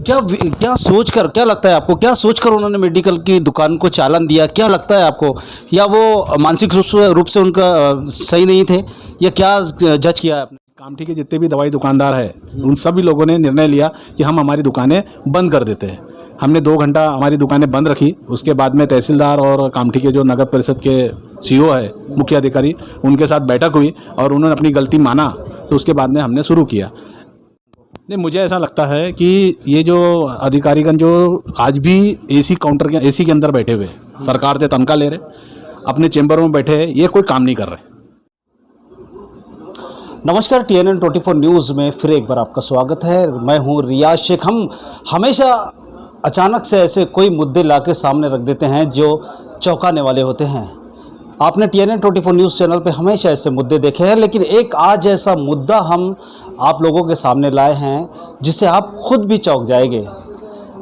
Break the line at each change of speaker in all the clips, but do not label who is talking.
क्या सोचकर, क्या लगता है आपको, क्या सोचकर उन्होंने मेडिकल की दुकान को चालान दिया? क्या लगता है आपको? या वो मानसिक रूप से उनका सही नहीं थे, या क्या जज किया है आपने?
कामठी के जितने भी दवाई दुकानदार है उन सभी लोगों ने निर्णय लिया कि हम हमारी दुकानें बंद कर देते हैं। हमने 2 घंटा हमारी दुकानें बंद रखी। उसके बाद में तहसीलदार और कामठी के जो नगर परिषद के सीईओ है, मुख्य अधिकारी, उनके साथ बैठक हुई और उन्होंने अपनी गलती माना। तो उसके बाद में हमने शुरू किया। नहीं, मुझे ऐसा लगता है कि ये जो अधिकारीगण जो आज भी एसी के अंदर बैठे हुए, सरकार से तनख्वाह ले रहे, अपने चैम्बरों में बैठे हैं, ये कोई काम नहीं कर रहे।
नमस्कार, TNN 24 न्यूज़ में फिर एक बार आपका स्वागत है। मैं हूं रियाज शेख। हम हमेशा अचानक से ऐसे कोई मुद्दे लाके सामने रख देते हैं जो चौंकाने वाले होते हैं। आपने TNN 24 न्यूज़ चैनल पे हमेशा ऐसे मुद्दे देखे हैं, लेकिन एक आज ऐसा मुद्दा हम आप लोगों के सामने लाए हैं जिससे आप खुद भी चौंक जाएंगे।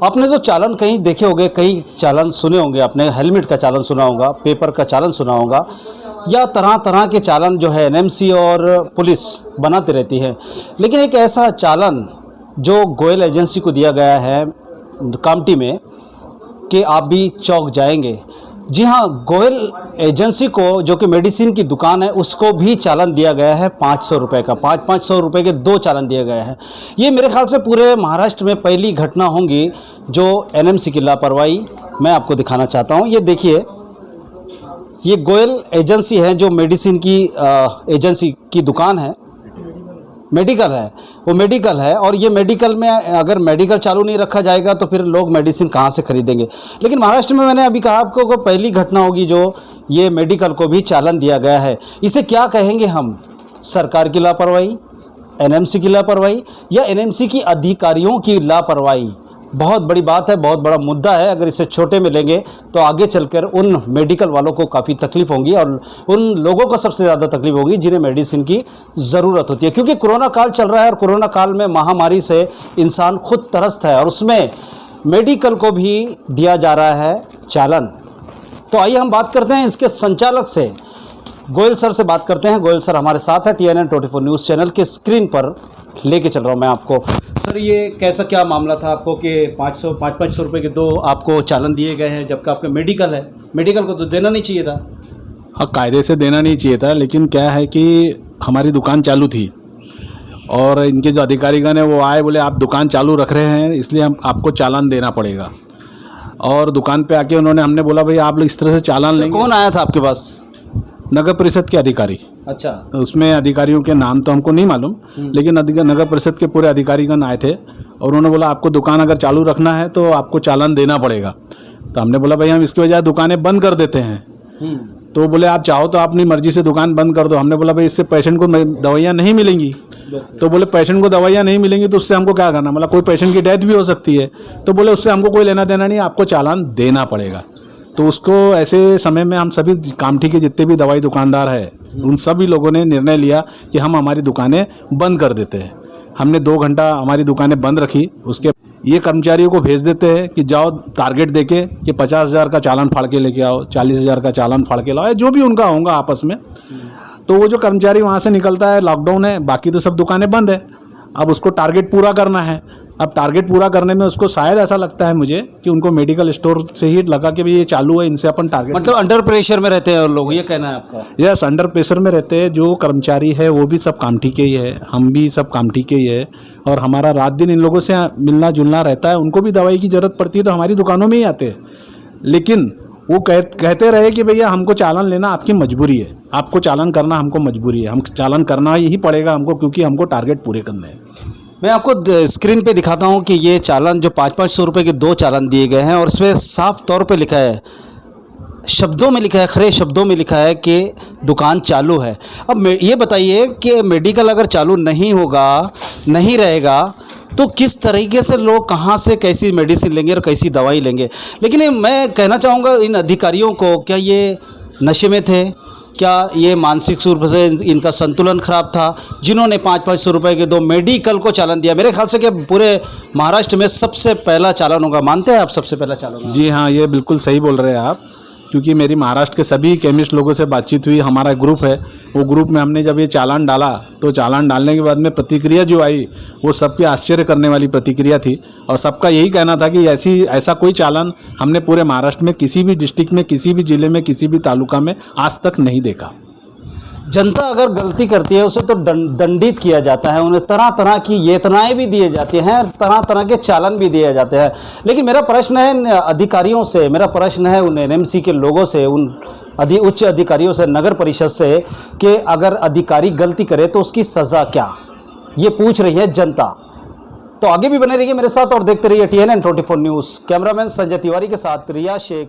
आपने तो चालान कहीं देखे होंगे, कई चालान सुने होंगे, आपने हेलमेट का चालान सुना होगा, पेपर का चालान सुना होगा, या तरह तरह के चालान जो है NMC और पुलिस बनाती रहती है। लेकिन एक ऐसा चालान जो गोयल एजेंसी को दिया गया है कामठी में कि आप भी चौंक जाएंगे। जी हाँ, गोयल एजेंसी को, जो कि मेडिसिन की दुकान है, उसको भी चालान दिया गया है 500 रुपये का। 500 रुपये के 2 चालान दिए गए हैं। ये मेरे ख्याल से पूरे महाराष्ट्र में पहली घटना होंगी जो NMC की लापरवाही मैं आपको दिखाना चाहता हूँ। ये देखिए, ये गोयल एजेंसी है जो मेडिसिन की एजेंसी की दुकान है, मेडिकल है, वो मेडिकल है। और ये मेडिकल में अगर मेडिकल चालू नहीं रखा जाएगा तो फिर लोग मेडिसिन कहाँ से खरीदेंगे। लेकिन महाराष्ट्र में मैंने अभी कहा आपको को पहली घटना होगी जो ये मेडिकल को भी चालान दिया गया है। इसे क्या कहेंगे हम? सरकार की लापरवाही, NMC की लापरवाही, या NMC की अधिकारियों की लापरवाही? बहुत बड़ी बात है, बहुत बड़ा मुद्दा है। अगर इसे छोटे में लेंगे तो आगे चलकर उन मेडिकल वालों को काफ़ी तकलीफ होगी और उन लोगों को सबसे ज़्यादा तकलीफ होगी जिन्हें मेडिसिन की ज़रूरत होती है। क्योंकि कोरोना काल चल रहा है और कोरोना काल में महामारी से इंसान खुद त्रस्त है और उसमें मेडिकल को भी दिया जा रहा है चालान। तो आइए हम बात करते हैं इसके संचालक से, गोयल सर से बात करते हैं। गोयल सर हमारे साथ है, TNN 24 न्यूज़ चैनल के स्क्रीन पर लेके चल रहा हूँ मैं आपको। सर, ये कैसा क्या मामला था आपको कि 500 रुपये के 2 आपको चालान दिए गए हैं, जबकि आपका मेडिकल है? मेडिकल को तो देना नहीं चाहिए था।
हाँ, कायदे से देना नहीं चाहिए था, लेकिन क्या है कि हमारी दुकान चालू थी और इनके जो अधिकारीगण हैं वो आए, बोले आप दुकान चालू रख रहे हैं इसलिए हम आपको चालान देना पड़ेगा। और दुकान पे आके हमने बोला भाई आप लोग इस तरह से चालान लेंगे।
कौन आया था आपके पास?
नगर परिषद के अधिकारी।
अच्छा।
उसमें अधिकारियों के नाम तो हमको नहीं मालूम, लेकिन नगर परिषद के पूरे अधिकारीगण आए थे और उन्होंने बोला आपको दुकान अगर चालू रखना है तो आपको चालान देना पड़ेगा। तो हमने बोला भाई हम इसकी वजह दुकानें बंद कर देते हैं। तो बोले आप चाहो तो अपनी मर्जी से दुकान बंद कर दो। हमने बोला भाई इससे पेशेंट को दवाइयाँ नहीं मिलेंगी। तो बोले पेशेंट को दवाइयाँ नहीं मिलेंगी तो उससे हमको क्या करना, मतलब कोई पेशेंट की डेथ भी हो सकती है। तो बोले उससे हमको कोई लेना देना नहीं, आपको चालान देना पड़ेगा। तो उसको ऐसे समय में हम सभी कामठी के जितने भी दवाई दुकानदार हैं उन सभी लोगों ने निर्णय लिया कि हम हमारी दुकानें बंद कर देते हैं। हमने 2 घंटा हमारी दुकानें बंद रखी। उसके ये कर्मचारियों को भेज देते हैं कि जाओ टारगेट देके कि 50,000 का चालान फाड़ के लेके आओ, 40,000 का चालान फाड़ के लाओ, जो भी उनका होगा आपस में। तो वो जो कर्मचारी वहाँ से निकलता है, लॉकडाउन है, बाकी तो सब दुकानें बंद है। अब उसको टारगेट पूरा करना है। अब टारगेट पूरा करने में उसको शायद ऐसा लगता है मुझे कि उनको मेडिकल स्टोर से ही लगा कि भाई ये चालू है, इनसे अपन टारगेट,
मतलब अंडर प्रेशर में रहते हैं लोग, ये कहना है आपका?
यस, अंडर प्रेशर में रहते हैं। जो कर्मचारी है वो भी सब कामठी के ही है, हम भी सब कामठी के ही है और हमारा रात दिन इन लोगों से मिलना जुलना रहता है। उनको भी दवाई की ज़रूरत पड़ती है तो हमारी दुकानों में ही आते हैं। लेकिन वो कहते रहे कि भैया हमको चालान लेना आपकी मजबूरी है, आपको चालान करना हमको मजबूरी है, हम चालान करना ही पड़ेगा हमको क्योंकि हमको टारगेट पूरे करने हैं।
मैं आपको स्क्रीन पे दिखाता हूँ कि ये चालान जो 500 रुपये के 2 चालान दिए गए हैं और इसमें साफ तौर पे लिखा है, शब्दों में लिखा है, खरे शब्दों में लिखा है कि दुकान चालू है। अब ये बताइए कि मेडिकल अगर चालू नहीं होगा, नहीं रहेगा, तो किस तरीके से लोग कहाँ से कैसी मेडिसिन लेंगे और कैसी दवाई लेंगे। लेकिन मैं कहना चाहूँगा इन अधिकारियों को, क्या ये नशे में थे? क्या ये मानसिक रूप से इनका संतुलन खराब था जिन्होंने 500 रुपये के 2 मेडिकल को चालान दिया? मेरे ख्याल से कि पूरे महाराष्ट्र में सबसे पहला चालान होगा। मानते हैं आप सबसे पहला चालान?
जी हाँ, ये बिल्कुल सही बोल रहे हैं आप, क्योंकि मेरी महाराष्ट्र के सभी केमिस्ट लोगों से बातचीत हुई, हमारा ग्रुप है, वो ग्रुप में हमने जब ये चालान डाला तो चालान डालने के बाद में प्रतिक्रिया जो आई वो सबके आश्चर्य करने वाली प्रतिक्रिया थी। और सबका यही कहना था कि ऐसा कोई चालान हमने पूरे महाराष्ट्र में किसी भी डिस्ट्रिक्ट में, किसी भी जिले में, किसी भी तालुका में आज तक नहीं देखा।
जनता अगर गलती करती है उसे तो दंडित किया जाता है, उन्हें तरह तरह की येतनाएं भी दिए जाते हैं, तरह तरह के चालान भी दिए जाते हैं। लेकिन मेरा प्रश्न है अधिकारियों से, मेरा प्रश्न है उन एनएमसी के लोगों से, उन उच्च अधिकारियों से, नगर परिषद से, कि अगर अधिकारी गलती करे तो उसकी सज़ा क्या, ये पूछ रही है जनता। तो आगे भी बने रहिए मेरे साथ और देखते रहिए TNN 24 news. Cameraman Sanjay Tiwari के साथ रिया शेख,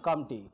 कामटी।